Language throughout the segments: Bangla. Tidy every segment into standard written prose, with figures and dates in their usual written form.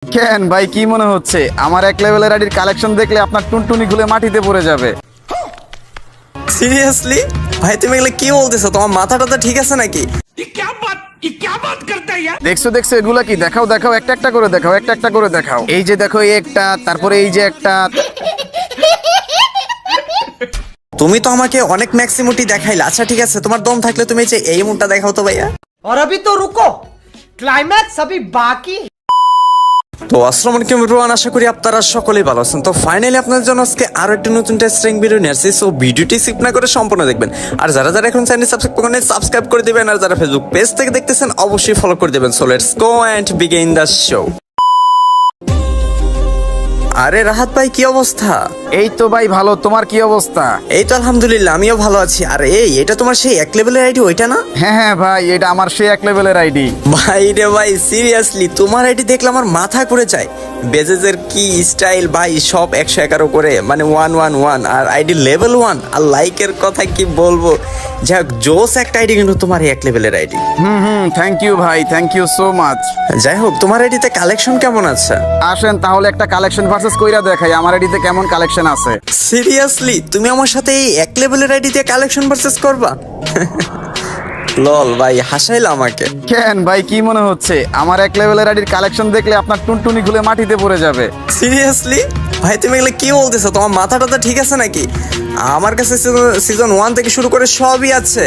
কেন ভাই কি মনে হচ্ছে আমার এক লেভেলের আইডির কালেকশন দেখলে আপনার টুনটুনি খুলে মাটিতে পড়ে যাবে? সিরিয়াসলি ভাই, তুমি এগুলো কি বলতেছো? তোমার মাথাটা তো ঠিক আছে নাকি? দেখছো দেখছো এগুলা কি? দেখাও দেখাও, একটা একটা করে দেখাও, একটা একটা করে দেখাও। এই যে দেখো এই একটা, তারপরে এই যে একটা। তুমি তো আমাকে অনেক ম্যাক্সিমুটি দেখাইলে। আচ্ছা ঠিক আছে, তোমার দম থাকলে তুমি এই মুডটা দেখাও তো ভাইয়া। और अभी तो रुको, क्लाइमैक्स अभी बाकी। তো আসসালামু আলাইকুম এভরিওয়ান, আশা করি আপনারা সকলেই ভালো আছেন। তো ফাইনালি আপনাদের জন্য আজকে আরো একটা নতুন টেস্টিং ভিডিও নিয়ে আসছি। সো ভিডিওটি স্কিপ না করে সম্পূর্ণ দেখবেন। আর যারা যারা এখন চ্যানেল সাবস্ক্রাইব করে দিবেন, আর যারা ফেসবুক পেজ থেকে দেখতেছেন অবশ্যই ফলো করে দিবেন। So let's go and begin the show. আরে রাহাত ভাই, কি অবস্থা? এই তো ভাই ভালো, তোমার কি অবস্থা? এই তো আলহামদুলিল্লাহ, আমিও ভালো আছি। আর এটা তোমার সেই এক লেভেলের আইডি ওইটা না? হ্যাঁ হ্যাঁ ভাই, এটা আমার সেই এক লেভেলের আইডি। ভাই রে ভাই, সিরিয়াসলি তোমার আইডি দেখলে আমার মাথা ঘুরে যায়। বেজেজের কি স্টাইল ভাই, সব 111 করে, মানে 111, আর আইডি লেভেল 1, আর লাইকের কথা কি বলবো। যাক, জোস একটা আইডি কিন্তু তোমার এক লেভেলের আইডি। থ্যাংক ইউ ভাই, থ্যাংক ইউ সো মাচ। যাই হোক, তোমার আইডিতে কালেকশন কেমন আছে? আসেন তাহলে একটা কালেকশন ভার্সেস কইরা দেখাই আমার আইডিতে কেমন কালেকশন আছে। সিরিয়াসলি তুমি আমার সাথে এই এক লেভেলের আইডিতে কালেকশন ভার্সেস করবা? লল ভাই, হাসাইলা আমাকে। কেন ভাই কি মনে হচ্ছে আমার এক লেভেলের আইডির কালেকশন দেখলে আপনার টুনটুনি খুলে মাটিতে পড়ে যাবে? সিরিয়াসলি ভাই, তুমি এগুলো কি বলতেছো? তোমার মাথাটা তো ঠিক আছে নাকি? আমার কাছে সিজন 1 থেকে শুরু করে সবই আছে।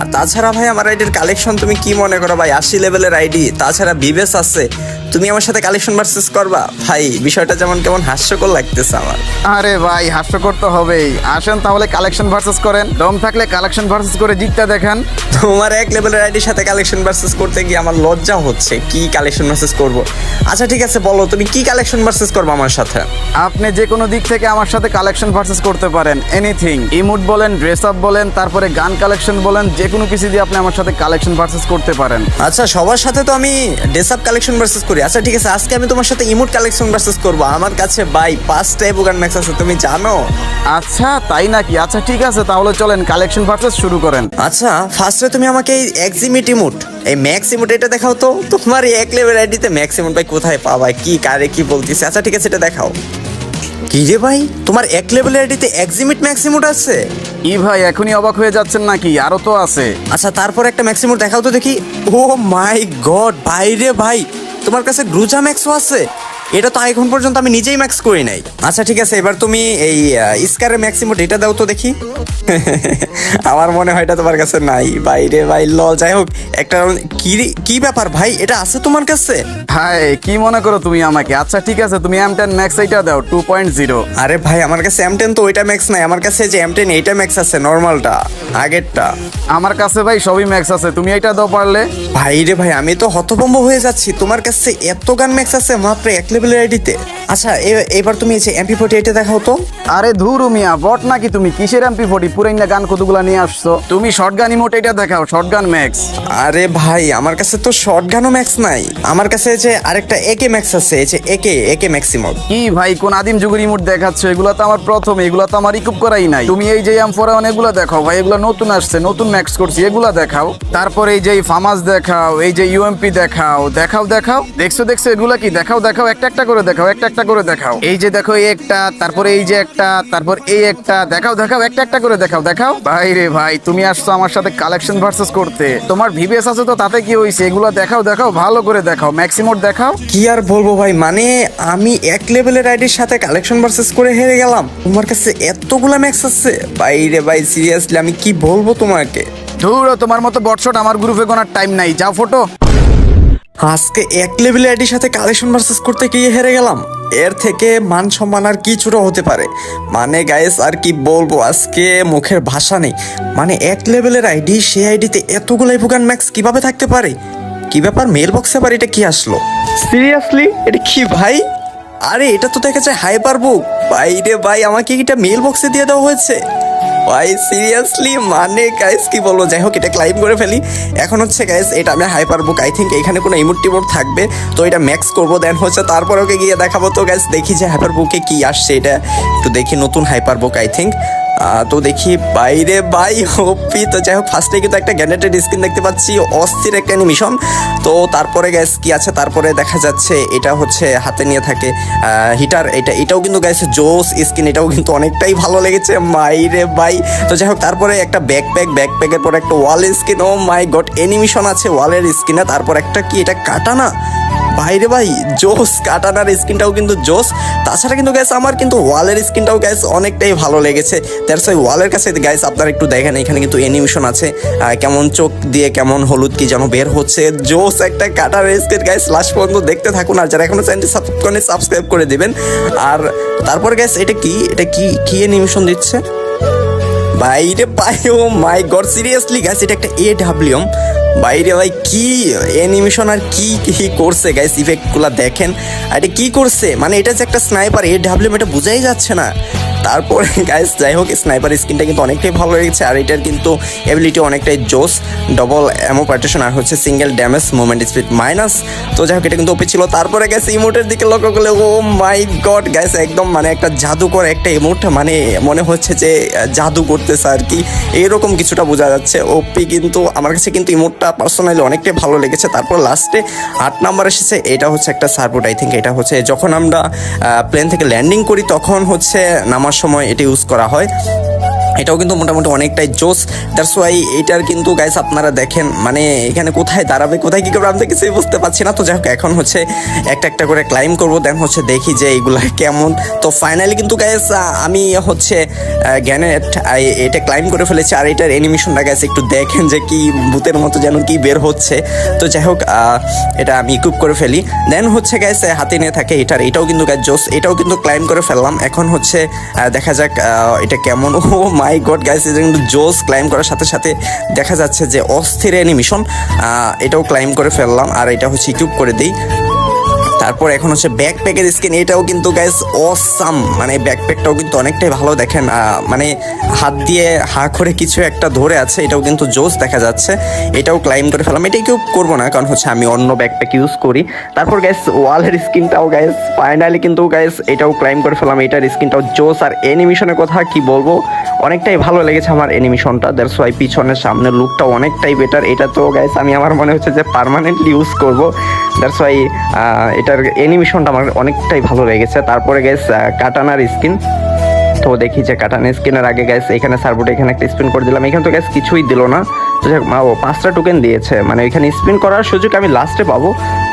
আর তাছাড়া ভাই, আমার আইডির কালেকশন তুমি কি মনে করো ভাই? 80 লেভেলের আইডি, তাছাড়া বিবেস আছে। তুমি আমার সাথে কালেকশন ভার্সেস করবা? ভাই বিষয়টা যেমন কেমন হাস্যকর লাগতেছে আমার। আরে ভাই হাস্যকর তো হবেই। আসেন তাহলে কালেকশন ভার্সেস করেন, দম থাকলে কালেকশন ভার্সেস করে জিতটা দেখান। তোমার এক লেভেলের আইডির সাথে কালেকশন ভার্সেস করতে গিয়ে আমার লজ্জা হচ্ছে। কি কালেকশন ভার্সেস করব? আচ্ছা ঠিক আছে, বলো তুমি কি কালেকশন ভার্সেস করবো আমার সাথে? আপনি যে কোনো দিক থেকে আমার সাথে কালেকশন ভার্সেস করতে পারেন, এনিথিং। ইমোট বলেন, ড্রেস আপ বলেন, তারপরে গান কালেকশন বলেন, যে কোনো কিছু দিয়ে আপনি আমার সাথে কালেকশন ভার্সেস করতে পারেন। আচ্ছা, সবার সাথে তো আমি ড্রেস আপ কালেকশন ভার্সেস করি। আচ্ছা ঠিক আছে, আজকে আমি তোমার সাথে ইমোট কালেকশন ভার্সেস করব। আমার কাছে ভাই 5টা ইমোগান ম্যাক্স আছে, তুমি জানো? আচ্ছা তাই নাকি? আচ্ছা ঠিক আছে, তাহলে চলেন কালেকশন ভার্সেস শুরু করেন। আচ্ছা, ফার্স্টে তুমি আমাকে এই এক্সিমিট ইমোট, এই ম্যাক্স ইমোট এটা দেখাও তো। তোমার এই এক লেভেল আইডিতে ম্যাক্স ইমোট ভাই কোথায় পাবা? কি কারে কি বলতিছে? আচ্ছা ঠিক আছে, এটা দেখাও। কি রে ভাই, তোমার এক লেভেল আইডিতে এক্সিমিট ম্যাক্স ইমোট আছে? ই ভাই এখনই অবাক হয়ে যাচ্ছেন নাকি? আরো তো আছে। আচ্ছা, তারপর একটা ম্যাক্স ইমোট দেখাও তো দেখি। ও মাই গড ভাই রে ভাই, তোমার কাছে গ্রুজা ম্যাক্সও আছে? এটা তো এখন পর্যন্ত আমি নিজেই ম্যাক্স করি নাই। আচ্ছা ঠিক আছে, এবার তুমি এই স্কারের ম্যাক্সিমোট এটা দাও তো দেখি। আমার মনে হয় এটা তোমার কাছে নাই। বাইরে ভাই লল। যাই হোক, একটা কি ব্যাপার ভাই, এটা আছে তোমার কাছে? হাই, কি মনে করো তুমি আমাকে? আচ্ছা ঠিক আছে, তুমি M10 ম্যাক্স এইটা দাও 2.0। আরে ভাই, আমার কাছে M10 তো ওইটা ম্যাক্স নাই। আমার কাছে যে M10 এইটা ম্যাক্স আছে, নর্মালটা, আগেরটা। আমার কাছে ভাই সবই ম্যাক্স আছে, তুমি এইটা দাও পারলে। ভাই রে ভাই, আমি তো হতভম্ব হয়ে যাচ্ছি। তোমার কাছে এত গান ম্যাক্স আছে মাত্র এক লেভেলের আইডিতে? আচ্ছা এবার তুমি এই যে MP40 এটা দেখাও তো। আরে ধুরু মিয়া, বট নাকি তুমি? কিসের MP40? পুরাইনা গান কতগুলা নিয়ে আসছো তুমি? শর্টগান ইমোট এটা দেখাও, শর্টগান ম্যাক্স। আরে ভাই, আমার কাছে তো শর্টগানও ম্যাক্স নাই। আমার কাছে যে আরেকটা AK ম্যাক্স আছে, এই যে AK ম্যাক্সিমাম। কি ভাই, কোন আদিম যুগের ইমোট দেখাচ্ছ? এগুলা তো আমার প্রথম, এগুলা তো আমার রিকুপ করাই নাই। তুমি এই যে M41 এগুলা দেখাও ভাই, এগুলা নতুন আসছে, নতুন ম্যাক্স করছি, এগুলা দেখাও। তারপরে এই যে ফামাস দেখাও, এই যে UMP দেখাও, দেখাও দেখাও। দেখছো দেখছো এগুলা কি? দেখাও দেখাও, একটা একটা করে দেখাও, একটা একটা করে দেখাও। এই যে দেখো এই একটা, তারপরে এই যে একটা, তারপর এই একটা, দেখাও দেখাও, একটা একটা করে দেখাও দেখাও। ভাই রে ভাই, তুমি আসছো আমার সাথে কালেকশন ভার্সেস করতে। তোমার ভিভিএস আছে তো, তাতে কি হইছে? এগুলা দেখাও দেখাও, ভালো করে দেখাও, ম্যাক্সিমোট দেখাও। কি আর বলবো ভাই, মানে আমি এক লেভেলের আইডির সাথে কালেকশন ভার্সেস করে হেরে গেলাম। তোমার কাছে এতগুলা ম্যাক্স আছে? ভাই রে ভাই, সিরিয়াসলি আমি কি বলবো তোমাকে। ধুর, তোমার মতো বটশট আমার গ্রুপে কোনার টাইম নাই, যাও ফটো। আজকে এক লেভেলের আইডির সাথে কালেকশন ভার্সেস করতে গিয়ে হেরে গেলাম। এর থেকে মান সম্মান আর কিছুটা হতে পারে? মানে গাইস, আর কি বলবো, আজকে মুখের ভাষা নেই। মানে এক লেভেলের আইডি, সেই আইডিতে এতগুলাই ভুগান ম্যাক্স কিভাবে থাকতে পারে? কি ব্যাপার, মেল বক্সে আবার এটা কি আসলো? সিরিয়াসলি এটা কি ভাই? আরে এটা তো দেখা যায় হাইপার বুক। ভাই রে ভাই, আমাকে এটা মেল বক্সে দিয়ে দেওয়া হয়েছে? ভাই সিরিয়াসলি, মানে গাইস কি বলবো। যাই হোক, এটা ক্লাইম করে ফেলি। এখন হচ্ছে গাইস, এটা আমি হাইপার বুক, আই থিঙ্ক এখানে কোনো ইমোট টিমোট থাকবে, তো এটা ম্যাক্স করবো। দেন হচ্ছে তারপর ওকে গিয়ে দেখাবো। তো গাইস দেখি যে হাইপার বুকে কি আসছে, এটা একটু দেখি। নতুন হাইপার বুক আই থিঙ্ক। তো দেখি বাইরে বাই ওপি। তো যাই হোক ফার্স্টে কিন্তু একটা গ্যানেটেড স্কিন দেখতে পাচ্ছি, অস্থির একটা অ্যানিমেশন। তো তারপরে গ্যাস কি আছে, তারপরে দেখা যাচ্ছে এটা হচ্ছে হাতে নিয়ে থাকে হিটার, এটাও কিন্তু গ্যাস জোস স্কিন, এটাও কিন্তু অনেকটাই ভালো লেগেছে মাইরে বাই। তো যাই হোক তারপরে একটা ব্যাকপ্যাকের পর একটা ওয়াল স্কিন, ও মাই গড অ্যানিমেশন আছে ওয়ালের স্কিনে। তারপর একটা কি, এটা কাটানা, বাইরে ভাই জোস, কাটানার স্কিনটাও কিন্তু জোস। তাছাড়া কিন্তু গ্যাস আমার কিন্তু ওয়ালের স্কিনটাও গ্যাস অনেকটাই ভালো লেগেছে। দ্যাটস ওয়াই ওয়ালের কাছে গ্যাস আপনারা একটু দেখেন, এখানে কিন্তু অ্যানিমেশন আছে, কেমন চোখ দিয়ে কেমন হলুদ কি যেন বের হচ্ছে, জোস একটা কাটানার স্কিন গাইস। লাস্ট পর্যন্ত দেখতে থাকুন, আর যারা এখনো চ্যানেলটি সাবস্ক্রাইব করে দিবেন। আর তারপর গ্যাস এটা কি অ্যানিমেশন দিচ্ছে বাইরে ভাই, ও মাই গড সিরিয়াসলি গাইস এটা একটা AWM। বাইরে ভাই কি অ্যানিমেশন আর কি করছে গাইস, ইফেক্টগুলো দেখেন। আর এটা কি করছে, মানে এটা যে একটা স্নাইপার AWM এটা বোঝাই যাচ্ছে না। তারপরে গাইস যাই হোক স্নাইপার স্কিনটা কিন্তু অনেকটাই ভালো লেগেছে, আর এটার কিন্তু এবিলিটি অনেকটাই জোস, ডবল অ্যামো পার্টিশন আর হচ্ছে single damage movement speed minus. তো যাই হোক এটা কিন্তু ওপি ছিল। তারপরে গাইস ইমোটের দিকে লক্ষ্য করলে ও মাই গড গাইস একদম মানে একটা জাদুকর একটা ইমোট, মানে মনে হচ্ছে যে জাদু করতেছে আর কি, এরকম কিছুটা বোঝা যাচ্ছে। ওপি কিন্তু আমার কাছে কিন্তু ইমোটটা পার্সোনালি অনেকটাই ভালো লেগেছে। তারপর লাস্টে 8 নাম্বার এসেছে, এটা হচ্ছে একটা সার্ভোট, আই থিঙ্ক এটা হচ্ছে যখন আমরা প্লেন থেকে ল্যান্ডিং করি তখন হচ্ছে নামার সময় এটা ইউজ করা হয়। এটাও কিন্তু মোটামুটি অনেকটাই জোস। দ্যাটস ওয়াই এটার কিন্তু গাইস আপনারা দেখেন, মানে এখানে কোথায় দাঁড়াবে কোথায় কী করবে আমি তো কিছুই বুঝতে পারছি না। তো যাই হোক এখন হচ্ছে একটা করে ক্লাইম করবো, দেন হচ্ছে দেখি যে এইগুলা কেমন। তো ফাইনালি কিন্তু গাইস আমি হচ্ছে গ্যানেট এটা ক্লাইম করে ফেলেছি, আর এটার অ্যানিমেশনটা গাইস একটু দেখেন যে কি ভূতের মতো যেন কি বের হচ্ছে। তো যাই হোক এটা আমি ইকুইপ করে ফেলি, দেন হচ্ছে গাইস হাতে নিয়ে থাকে এটাও কিন্তু গাইস জোস, এটাও কিন্তু ক্লাইম করে ফেললাম। এখন হচ্ছে দেখা যাক এটা কেমন। ও মাই গড গাইস এটা কিন্তু জোস, ক্লাইম করার সাথে সাথে দেখা যাচ্ছে যে অস্থির অ্যানিমেশন। এটাও ক্লাইম করে ফেললাম, আর এটা হচ্ছে ইকুইপ করে দিই। তারপর এখন হচ্ছে ব্যাকপ্যাকের স্কিন, এটাও কিন্তু গাইস অসাম, মানে ব্যাকপ্যাকটাও কিন্তু অনেকটাই ভালো দেখেন, মানে হাত দিয়ে হা করে কিছু একটা ধরে আছে, এটাও কিন্তু জোস দেখা যাচ্ছে। এটাও ক্লাইম করে ফেলাম, এটাই কেউ করবো না কারণ হচ্ছে আমি অন্য ব্যাকপ্যাক ইউজ করি। তারপর গাইস ওয়ালের স্কিনটাও গাইস ফাইনালি কিন্তু গাইস এটাও ক্লাইম করে ফেলাম, এটার স্কিনটাও জোস। আর অ্যানিমেশনের কথা কি বলবো, অনেকটাই ভালো লেগেছে আমার অ্যানিমেশনটা। দ্যাটস ওয়াই পিছনের সামনের লুকটাও অনেকটাই বেটার। এটা তো গাইস আমি আমার মনে হচ্ছে যে পার্মানেন্টলি ইউজ করবো। দ্যাটস ওয়াই এটার অ্যানিমেশনটা আমার অনেকটাই ভালো লেগেছে। তারপরে গাইস কাটানার স্কিন, তো দেখি যে কাটানার স্কিনের আগে গাইস এখানে সার্ভোটে এখানে একটা স্পিন করে দিলাম, এখানে তো গাইস কিছুই দিল না। তো যাই হোক 5টা টোকেন দিয়েছে, মানে এখানে স্পিন করার সুযোগ আমি লাস্টে পাবো।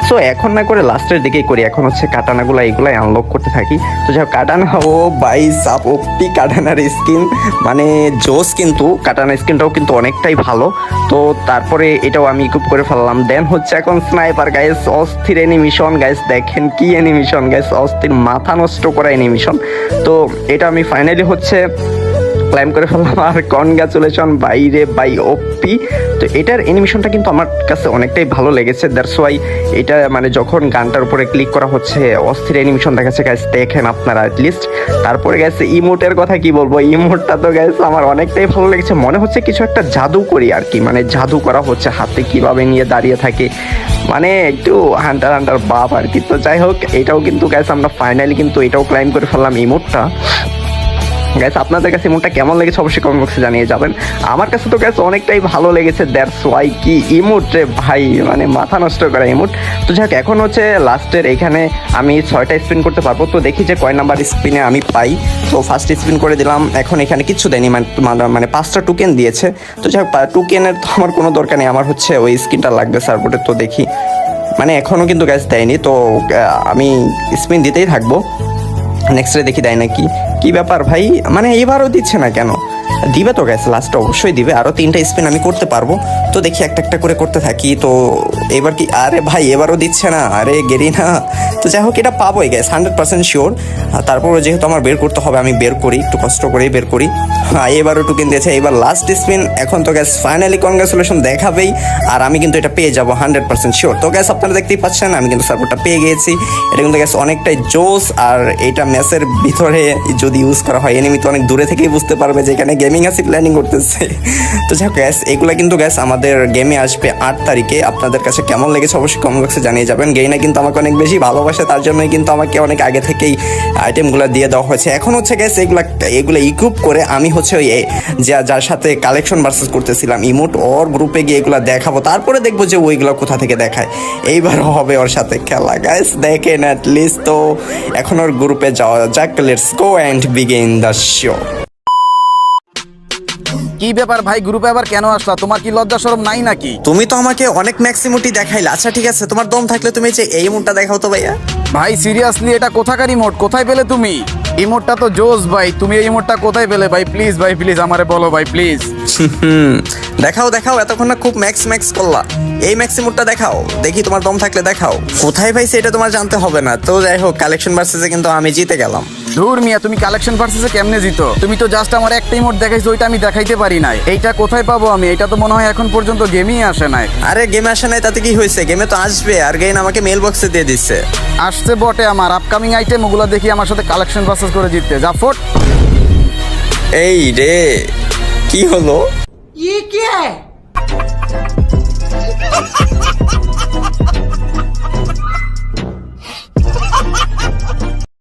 সো এখন না করে লাস্টের দিকেই করি, এখন হচ্ছে কাটানাগুলো এইগুলাই আনলক করতে থাকি। তো যাই হোক কাটানা, ও বাই সাপ ওপি কাটানার স্কিন, মানে জোস, কিন্তু কাটানার স্কিনটাও কিন্তু অনেকটাই ভালো। তো তারপরে এটাও আমি ইকুইপ করে ফেললাম, দেন হচ্ছে এখন স্নাইপার গাইস, অস্থির অ্যানিমেশন গাইস, দেখেন কি অ্যানিমেশন গাইস, অস্থির মাথা নষ্ট করা অ্যানিমেশন। তো এটা আমি ফাইনালি হচ্ছে ক্লাইম করে ফেললাম, আর কনগ্রাচুলেশন বাইরে বাই ওপি। তো এটার অ্যানিমেশনটা কিন্তু আমার কাছে অনেকটাই ভালো লেগেছে। দ্যাটস ওয়াই এটা মানে যখন গানটার উপরে ক্লিক করা হচ্ছে অস্থির অ্যানিমেশন দেখাচ্ছে গাইস, দেখেন আপনারা অ্যাটলিস্ট। তারপরে গেছে ইমোটের কথা কি বলবো, ইমোটটা তো গাইস আমার অনেকটাই ভালো লেগেছে, মনে হচ্ছে কিছু একটা জাদু করি আর কি, মানে জাদু করা হচ্ছে, হাতে কিভাবে নিয়ে দাঁড়িয়ে থাকে, মানে একটু হান্টার বাপ আর কি। তো যাই হোক এটাও কিন্তু গাইস আমরা ফাইনালি কিন্তু এটাও ক্লাইম করে ফেললাম ইমোটটা। গাইস আপনাদের কাছে ইমোটটা কেমন লেগেছে অবশ্যই কমেন্ট বক্সে জানিয়ে যাবেন। আমার কাছে তো গাইস অনেকটাই ভালো লেগেছে। দ্যাটস ওয়াই কি ইমোট রে ভাই, মানে মাথা নষ্ট করা ইমোট। তো যাক এখন হচ্ছে লাস্টের এখানে আমি 6টা স্পিন করতে পারবো। তো দেখি যে কয় নাম্বার স্পিনে আমি পাই। তো ফার্স্ট স্পিন করে দিলাম, এখন এখানে কিচ্ছু দেয়নি, মানে 5টা টোকেন দিয়েছে। তো যাক টোকেনের তো আমার কোনো দরকার নেই, আমার হচ্ছে ওই স্কিনটা লাগবে সার্ভোটের। তো দেখি মানে এখনও কিন্তু গাইস দেয়নি, তো আমি স্পিন দিতেই থাকবো। নেক্সটে দেখি দেয় নাকি, কি ব্যাপার ভাই, মানে এবারও দিচ্ছে না কেন? দিবে তো গ্যাস, লাস্টে অবশ্যই দিবে, আরও 3টা স্পিন আমি করতে পারবো। তো দেখি একটা করে করতে থাকি। তো এবার কি, আরে ভাই এবারও দিচ্ছে না, আরে গেরি না। তো যাই হোক এটা পাবোই গ্যাস 100% শিওর। তারপর যেহেতু আমার বের করতে হবে আমি বের করি, একটু কষ্ট করেই বের করি। হ্যাঁ এবারও টোকেন দিয়েছে, এবার লাস্ট স্পিন। এখন তো গ্যাস ফাইনালি কনগ্রাচুলেশন দেখাবেই, আর আমি কিন্তু এটা পেয়ে যাবো 100% শিওর। তো গ্যাস আপনারা দেখতেই পাচ্ছেন আমি কিন্তু সার্ভোটটা পেয়ে গিয়েছি। এটা কিন্তু গ্যাস অনেকটাই জোস, আর এইটা ম্যাচের ভিতরে যদি ইউজ করা হয় এনিমি তো অনেক দূরে থেকেই বুঝতে পারবে যে এখানে গেমিং আসি প্ল্যানিং করতেছে। তো যাক গ্যাস, এগুলা কিন্তু গ্যাস আমাদের গেমে আসবে 8 তারিখে। আপনাদের কাছে কেমন লেগেছে অবশ্যই কমেন্ট বক্সে জানিয়ে যাবেন। গেইনা কিন্তু আমাকে অনেক বেশি ভালোবাসে, তার জন্যই কিন্তু আমাকে অনেক আগে থেকেই আইটেমগুলো দিয়ে দেওয়া হয়েছে। এখন হচ্ছে গ্যাস এগুলো ইকুইপ করে আমি হচ্ছে ওই যার সাথে কালেকশন ভার্সেস করতেছিলাম ইমোট, ওর গ্রুপে গিয়ে এগুলো দেখাবো, তারপরে দেখবো যে ওইগুলো কোথা থেকে দেখায়। এইবারও হবে ওর সাথে খেলা গাইস, দেখেন অ্যাট লিস্ট। তো এখন ওর গ্রুপে যাওয়া যাক, let's go and begin the show. কি ব্যাপার ভাই, গ্রুপে আবার কেন আসলা? তোমার কি লজ্জা শরম নাই নাকি? তুমি তো আমাকে অনেক ম্যাক্সিমুটি দেখাইলে। আচ্ছা ঠিক আছে, তোমার দম থাকলে তুমি যে এই ইমোটটা দেখাও তো ভাইয়া। ভাই সিরিয়াসলি, এটা কোথাকার ইমোট? কোথায় পেলে তুমি? ইমোটটা তো জোস ভাই, তুমি এই ইমোটটা কোথায় পেলে ভাই? প্লিজ ভাই, প্লিজ আমারে বলো ভাই, প্লিজ। দেখাও দেখাও, এতক্ষণ না খুব ম্যাক্স করলা। এই ম্যাক্সিমুটটা দেখাও, দেখি তোমার দম থাকলে দেখাও। কোথায় পাইছে এটা তোমার জানতে হবে না। তো যাই হোক, কালেকশন ভার্সেসে কিন্তু আমি জিতে গেলাম। ধুর মিয়া, তুমি কালেকশন ভার্সেসে কেমনে জিতো? তুমি তো জাস্ট আমার একটা ইমোট দেখাইছো, ওইটা আমি দেখাইতে পারি নাই। এইটা কোথায় পাবো আমি? এটা তো মনে হয় এখন পর্যন্ত গেমই আসে নাই। আরে গেমে আসে নাই তাতে কি হয়েছে? গেমে তো আসবে। আর গেইন আমাকে মেল বক্সে দিয়ে দিচ্ছে। আসছে বটে, আমার আপকামিং আইটেম ওগুলো দেখি আমার সাথে কালেকশন ভার্সেস করে জিততে যা ফোট। এই রে, কি হলো? ये क्या है